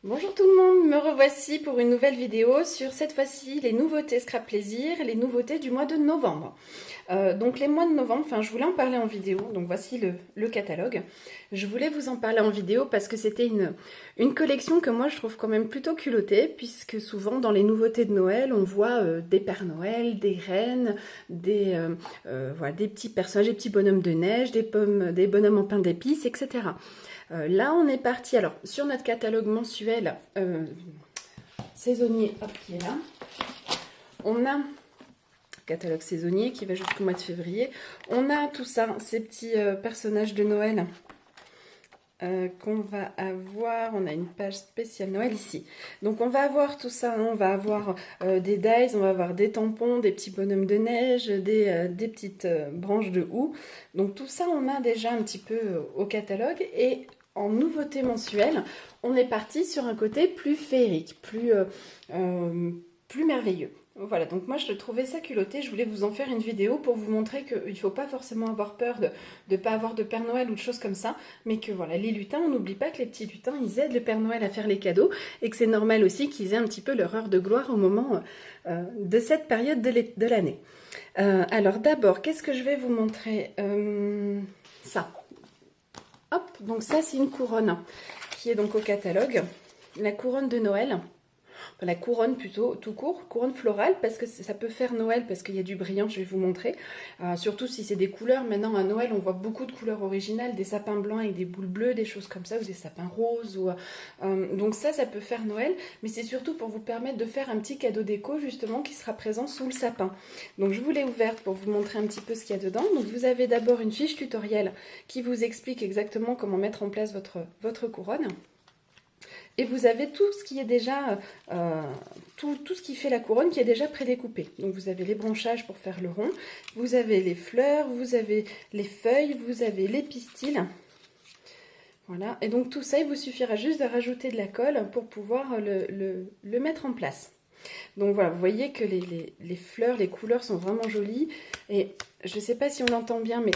Bonjour tout le monde, me revoici pour une nouvelle vidéo sur cette fois-ci les nouveautés Scrap Plaisir, les nouveautés du mois de novembre. Donc les mois de novembre, je voulais en parler en vidéo, donc voici le catalogue. Je voulais vous en parler en vidéo parce que c'était une collection que moi je trouve quand même plutôt culottée, puisque souvent dans les nouveautés de Noël, on voit des Pères Noël, des reines, voilà, des petits personnages, des petits bonhommes de neige, des bonhommes en pain d'épices, etc. Là, on est parti, alors, sur notre catalogue mensuel saisonnier, hop, qui est là. On a catalogue saisonnier qui va jusqu'au mois de février. On a tout ça, ces petits personnages de Noël qu'on va avoir. On a une page spéciale Noël ici. Donc, on va avoir tout ça. Hein. On va avoir des dies, on va avoir des tampons, des petits bonhommes de neige, des petites branches de houx. Donc, tout ça, on a déjà un petit peu au catalogue. Et en nouveauté mensuelle, on est parti sur un côté plus féerique, plus merveilleux. Voilà, donc moi je trouvais ça culotté, je voulais vous en faire une vidéo pour vous montrer qu'il ne faut pas forcément avoir peur de ne pas avoir de Père Noël ou de choses comme ça, mais que voilà, les lutins, on n'oublie pas que les petits lutins, ils aident le Père Noël à faire les cadeaux, et que c'est normal aussi qu'ils aient un petit peu leur heure de gloire au moment de cette période de l'année. Alors d'abord, qu'est-ce que je vais vous montrer ça. Hop, donc ça c'est une couronne qui est donc au catalogue. La couronne de Noël, enfin, la couronne plutôt, tout court, couronne florale, parce que ça peut faire Noël, parce qu'il y a du brillant, je vais vous montrer. Surtout si c'est des couleurs, maintenant à Noël on voit beaucoup de couleurs originales, des sapins blancs avec des boules bleues, des choses comme ça, ou des sapins roses. Donc ça peut faire Noël, mais c'est surtout pour vous permettre de faire un petit cadeau déco justement qui sera présent sous le sapin. Donc je vous l'ai ouverte pour vous montrer un petit peu ce qu'il y a dedans. Donc vous avez d'abord une fiche tutoriel qui vous explique exactement comment mettre en place votre couronne. Et vous avez tout ce qui est déjà, tout ce qui fait la couronne qui est déjà prédécoupé. Donc vous avez les branchages pour faire le rond, vous avez les fleurs, vous avez les feuilles, vous avez les pistils. Voilà, et donc tout ça, il vous suffira juste de rajouter de la colle pour pouvoir le mettre en place. Donc voilà, vous voyez que les fleurs, les couleurs sont vraiment jolies. Et je ne sais pas si on l'entend bien, mais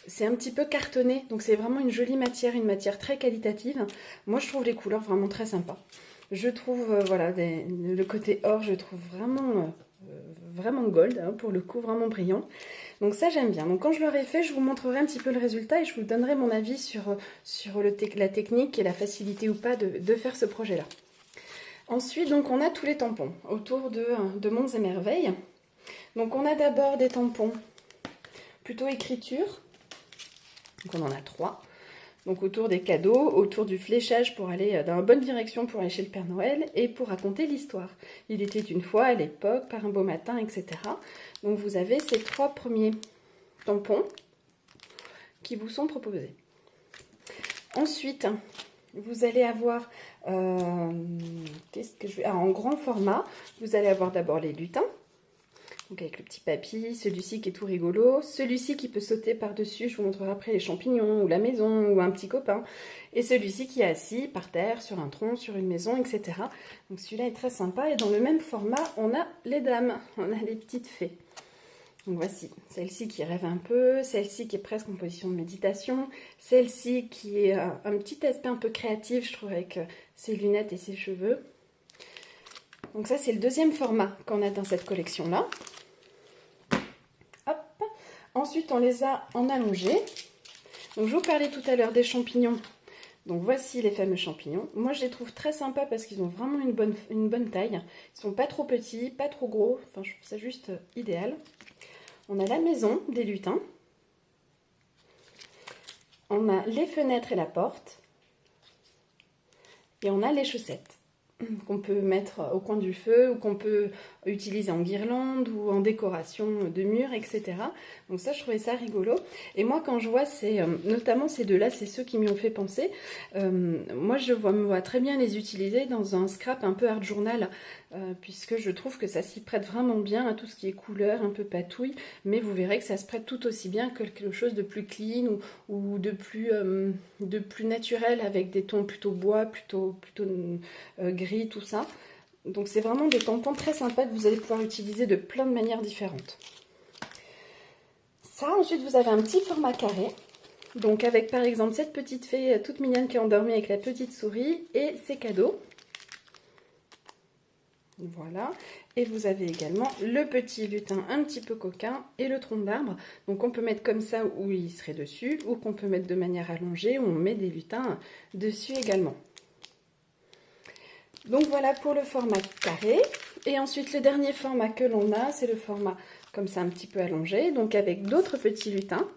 c'est un petit peu cartonné, donc c'est vraiment une jolie matière, une matière très qualitative. Moi, je trouve les couleurs vraiment très sympas. Je trouve, voilà, le côté or, je trouve vraiment gold, hein, pour le coup, vraiment brillant. Donc ça, j'aime bien. Donc quand je l'aurai fait, je vous montrerai un petit peu le résultat et je vous donnerai mon avis sur la technique et la facilité ou pas de faire ce projet-là. Ensuite, donc, on a tous les tampons autour de Monts et Merveilles. Donc on a d'abord des tampons plutôt écriture. Donc on en a 3. Donc autour des cadeaux, autour du fléchage pour aller dans la bonne direction pour aller chez le Père Noël et pour raconter l'histoire. Il était une fois, à l'époque, par un beau matin, etc. Donc vous avez ces 3 premiers tampons qui vous sont proposés. Ensuite, vous allez avoir, en grand format, vous allez avoir d'abord les lutins. Donc avec le petit papy, celui-ci qui est tout rigolo, celui-ci qui peut sauter par-dessus, je vous montrerai après les champignons, ou la maison, ou un petit copain, et celui-ci qui est assis par terre, sur un tronc, sur une maison, etc. Donc celui-là est très sympa, et dans le même format, on a les dames, on a les petites fées. Donc voici, celle-ci qui rêve un peu, celle-ci qui est presque en position de méditation, celle-ci qui est un petit aspect un peu créatif, je trouve, avec ses lunettes et ses cheveux. Donc ça, c'est le deuxième format qu'on a dans cette collection-là. Ensuite, on les a en allongé. Donc, je vous parlais tout à l'heure des champignons. Donc, voici les fameux champignons. Moi, je les trouve très sympas parce qu'ils ont vraiment une bonne taille. Ils sont pas trop petits, pas trop gros. Enfin, je trouve ça juste idéal. On a la maison des lutins. On a les fenêtres et la porte. Et on a les chaussettes qu'on peut mettre au coin du feu ou qu'on peut utiliser en guirlande ou en décoration de murs, etc. Donc ça, je trouvais ça rigolo. Et moi, quand je vois notamment ces deux-là, c'est ceux qui m'y ont fait penser. Moi, me vois très bien les utiliser dans un scrap un peu art journal, puisque je trouve que ça s'y prête vraiment bien à tout ce qui est couleur, un peu patouille, mais vous verrez que ça se prête tout aussi bien que quelque chose de plus clean ou de plus naturel, avec des tons plutôt bois, plutôt gris, tout ça. Donc c'est vraiment des tampons très sympas que vous allez pouvoir utiliser de plein de manières différentes. Ça, ensuite vous avez un petit format carré. Donc avec par exemple cette petite fée toute mignonne qui est endormie avec la petite souris et ses cadeaux. Voilà, et vous avez également le petit lutin un petit peu coquin et le tronc d'arbre. Donc on peut mettre comme ça où il serait dessus, ou qu'on peut mettre de manière allongée où on met des lutins dessus également. Donc voilà pour le format carré. Et ensuite le dernier format que l'on a, c'est le format comme ça un petit peu allongé, donc avec d'autres petits lutins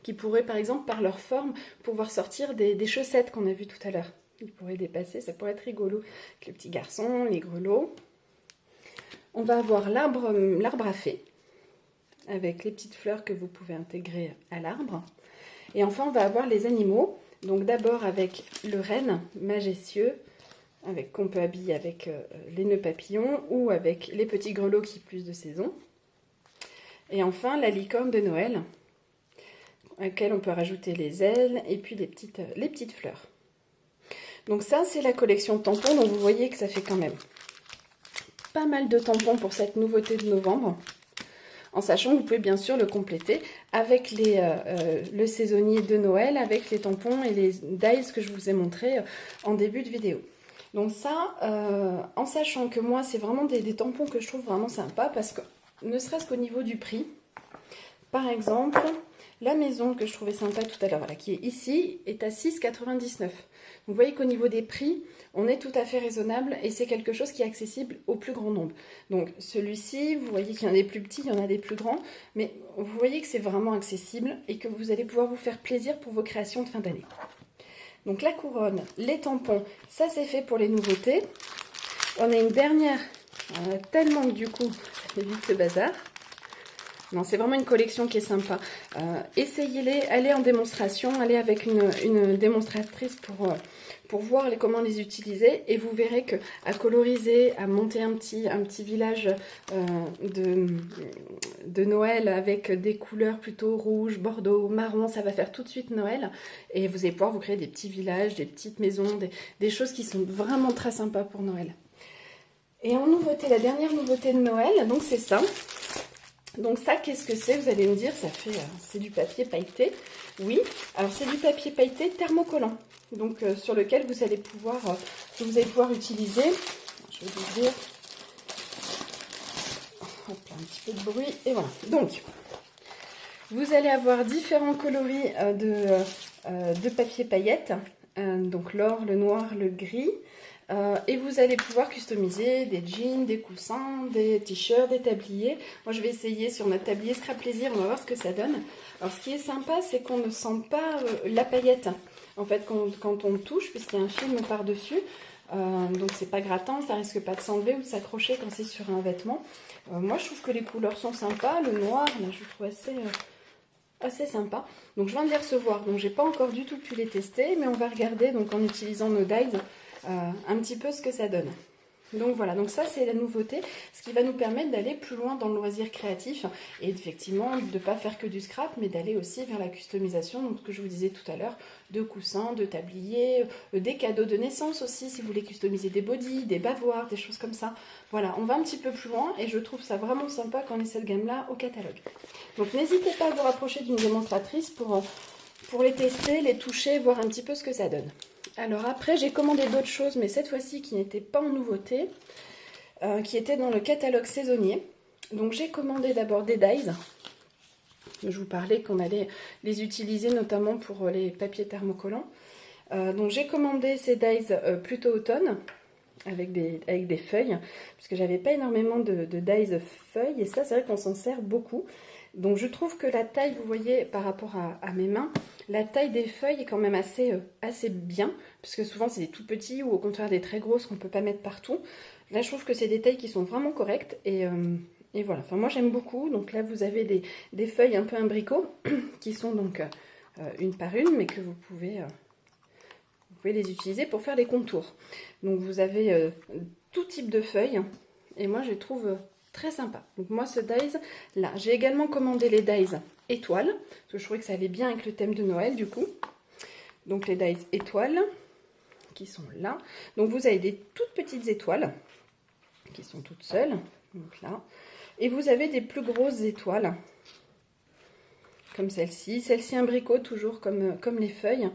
qui pourraient par exemple par leur forme pouvoir sortir des chaussettes qu'on a vues tout à l'heure. Ils pourraient dépasser, ça pourrait être rigolo. Avec les petits garçons, les grelots. On va avoir l'arbre à fée, avec les petites fleurs que vous pouvez intégrer à l'arbre. Et enfin, on va avoir les animaux. Donc d'abord avec le renne majestueux, qu'on peut habiller avec les nœuds papillons ou avec les petits grelots qui plus de saison. Et enfin, la licorne de Noël, à laquelle on peut rajouter les ailes et puis les petites fleurs. Donc ça, c'est la collection tampons. Donc vous voyez que ça fait quand même pas mal de tampons pour cette nouveauté de novembre, en sachant que vous pouvez bien sûr le compléter avec le saisonnier de Noël, avec les tampons et les dies que je vous ai montré en début de vidéo. Donc ça, en sachant que moi, c'est vraiment des tampons que je trouve vraiment sympas, parce que ne serait-ce qu'au niveau du prix, par exemple, la maison que je trouvais sympa tout à l'heure, qui est ici, est à 6,99 €. Vous voyez qu'au niveau des prix, on est tout à fait raisonnable et c'est quelque chose qui est accessible au plus grand nombre. Donc celui-ci, vous voyez qu'il y en a des plus petits, il y en a des plus grands, mais vous voyez que c'est vraiment accessible et que vous allez pouvoir vous faire plaisir pour vos créations de fin d'année. Donc la couronne, les tampons, ça c'est fait pour les nouveautés. On a une dernière, tellement que du coup, ça fait vite le bazar. Non, c'est vraiment une collection qui est sympa. Essayez-les, allez en démonstration, allez avec une démonstratrice pour voir comment les utiliser. Et vous verrez qu'à coloriser, à monter un petit village de Noël avec des couleurs plutôt rouge, bordeaux, marron, ça va faire tout de suite Noël. Et vous allez pouvoir vous créer des petits villages, des petites maisons, des choses qui sont vraiment très sympas pour Noël. Et en nouveauté, la dernière nouveauté de Noël, donc c'est ça. Donc ça, qu'est-ce que c'est? Vous allez me dire, c'est du papier pailleté. Oui, alors c'est du papier pailleté thermocollant, donc sur lequel vous allez pouvoir utiliser. Je vais vous dire, hop, un petit peu de bruit, et voilà. Donc, vous allez avoir différents coloris de papier paillettes, donc l'or, le noir, le gris. Et vous allez pouvoir customiser des jeans, des coussins, des t-shirts, des tabliers. Moi, je vais essayer sur notre tablier Scrap Plaisir, on va voir ce que ça donne. Alors, ce qui est sympa, c'est qu'on ne sent pas la paillette. En fait, quand on touche, puisqu'il y a un film par-dessus, donc c'est pas grattant, ça risque pas de s'enlever ou de s'accrocher quand c'est sur un vêtement. Moi, je trouve que les couleurs sont sympas. Le noir, là, je trouve assez sympa. Donc, je viens de les recevoir. Donc, j'ai pas encore du tout pu les tester, mais on va regarder donc en utilisant nos dies. Un petit peu ce que ça donne. Donc voilà, donc ça c'est la nouveauté, ce qui va nous permettre d'aller plus loin dans le loisir créatif et effectivement de ne pas faire que du scrap, mais d'aller aussi vers la customisation, donc ce que je vous disais tout à l'heure, de coussins, de tabliers, des cadeaux de naissance aussi, si vous voulez customiser des bodys, des bavoirs, des choses comme ça. Voilà, on va un petit peu plus loin et je trouve ça vraiment sympa quand on ait cette gamme-là au catalogue. Donc n'hésitez pas à vous rapprocher d'une démonstratrice pour les tester, les toucher, voir un petit peu ce que ça donne. Alors après, j'ai commandé d'autres choses, mais cette fois-ci qui n'étaient pas en nouveauté, qui étaient dans le catalogue saisonnier. Donc j'ai commandé d'abord des dies. Je vous parlais qu'on allait les utiliser notamment pour les papiers thermocollants. Donc j'ai commandé ces dies plutôt automne, avec des feuilles, puisque j'avais pas énormément de dies feuilles, et ça c'est vrai qu'on s'en sert beaucoup. Donc je trouve que la taille, vous voyez, par rapport à mes mains, la taille des feuilles est quand même assez bien, parce que souvent c'est des tout petits ou au contraire des très grosses qu'on ne peut pas mettre partout. Là je trouve que c'est des tailles qui sont vraiment correctes et voilà, enfin moi j'aime beaucoup. Donc là vous avez des feuilles un peu imbricots qui sont donc une par une, mais que vous pouvez les utiliser pour faire des contours. Donc vous avez tout type de feuilles et moi je les trouve très sympa. Donc moi ce dies là, j'ai également commandé les dies étoiles, parce que je trouvais que ça allait bien avec le thème de Noël du coup. Donc les dies étoiles qui sont là. Donc vous avez des toutes petites étoiles qui sont toutes seules, donc là. Et vous avez des plus grosses étoiles comme celle-ci. Celle-ci abricot, toujours comme les feuilles.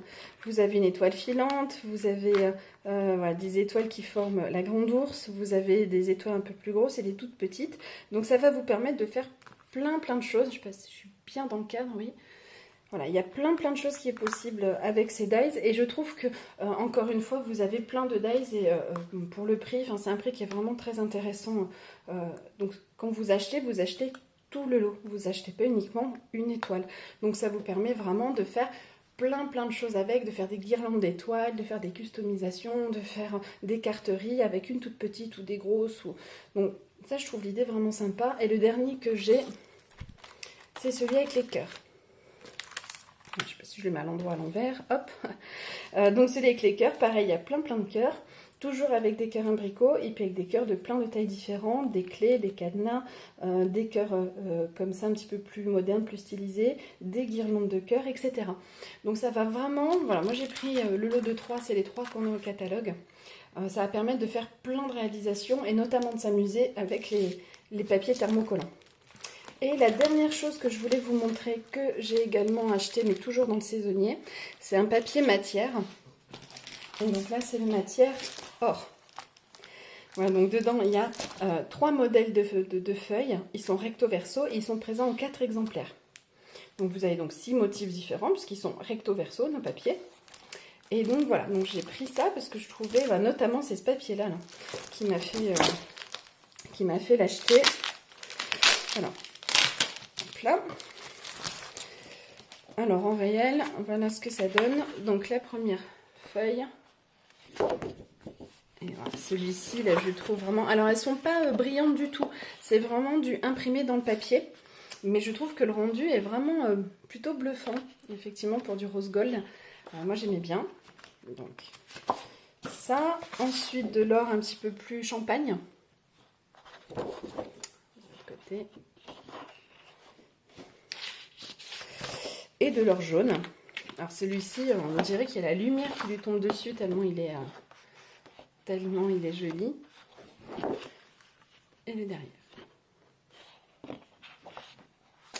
Vous avez une étoile filante, vous avez voilà, des étoiles qui forment la grande ours, vous avez des étoiles un peu plus grosses et des toutes petites. Donc ça va vous permettre de faire plein de choses. Je ne sais pas si je suis bien dans le cadre, oui. Voilà, il y a plein de choses qui est possible avec ces dies et je trouve que, encore une fois, vous avez plein de dies et pour le prix, c'est un prix qui est vraiment très intéressant. Donc quand vous achetez tout le lot, vous achetez pas uniquement une étoile. Donc ça vous permet vraiment de faire plein de choses avec, de faire des guirlandes d'étoiles, de faire des customisations, de faire des carteries avec une toute petite ou des grosses. Donc ça, je trouve l'idée vraiment sympa. Et le dernier que j'ai, c'est celui avec les cœurs. Je ne sais pas si je le mets à l'endroit à l'envers, hop. Donc celui avec les cœurs, pareil, il y a plein de cœurs, toujours avec des cœurs imbricots, et puis avec des cœurs de plein de tailles différentes, des clés, des cadenas, des cœurs comme ça un petit peu plus modernes, plus stylisés, des guirlandes de cœurs, etc. Donc ça va vraiment, voilà, moi j'ai pris le lot de 3, c'est les 3 qu'on a au catalogue. Ça va permettre de faire plein de réalisations, et notamment de s'amuser avec les papiers thermocollants. Et la dernière chose que je voulais vous montrer, que j'ai également acheté, mais toujours dans le saisonnier, c'est un papier matière. Et donc là, c'est le matière or. Voilà, donc dedans, il y a 3 modèles de feuilles. Ils sont recto verso et ils sont présents en 4 exemplaires. Donc vous avez donc 6 motifs différents, puisqu'ils sont recto verso, nos papiers. Et donc voilà, donc j'ai pris ça parce que je trouvais, notamment c'est ce papier-là, qui m'a fait l'acheter. Voilà. Là. Alors en réel, voilà ce que ça donne. Donc la première feuille. Et voilà, celui-ci, là, je le trouve vraiment... Alors elles sont pas brillantes du tout. C'est vraiment du imprimé dans le papier. Mais je trouve que le rendu est vraiment plutôt bluffant. Effectivement, pour du rose gold. Moi j'aimais bien. Donc ça. Ensuite de l'or un petit peu plus champagne. De l'autre côté. Et de l'or jaune. Alors celui-ci, on dirait qu'il y a la lumière qui lui tombe dessus tellement il est joli. Et le derrière.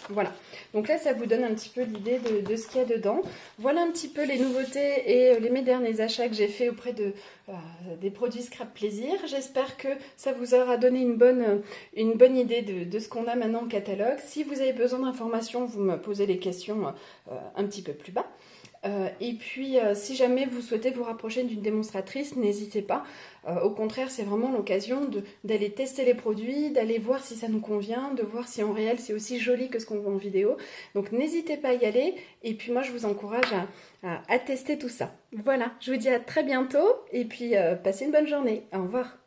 Voilà, donc là ça vous donne un petit peu l'idée de ce qu'il y a dedans. Voilà un petit peu les nouveautés et mes derniers achats que j'ai fait auprès des produits Scrap Plaisir. J'espère que ça vous aura donné une bonne idée de ce qu'on a maintenant au catalogue. Si vous avez besoin d'informations, vous me posez les questions un petit peu plus bas. Et puis, si jamais vous souhaitez vous rapprocher d'une démonstratrice, n'hésitez pas. Au contraire, c'est vraiment l'occasion d'aller tester les produits, d'aller voir si ça nous convient, de voir si en réel c'est aussi joli que ce qu'on voit en vidéo. Donc, n'hésitez pas à y aller. Et puis, moi, je vous encourage à tester tout ça. Voilà, je vous dis à très bientôt. Et puis, passez une bonne journée. Au revoir.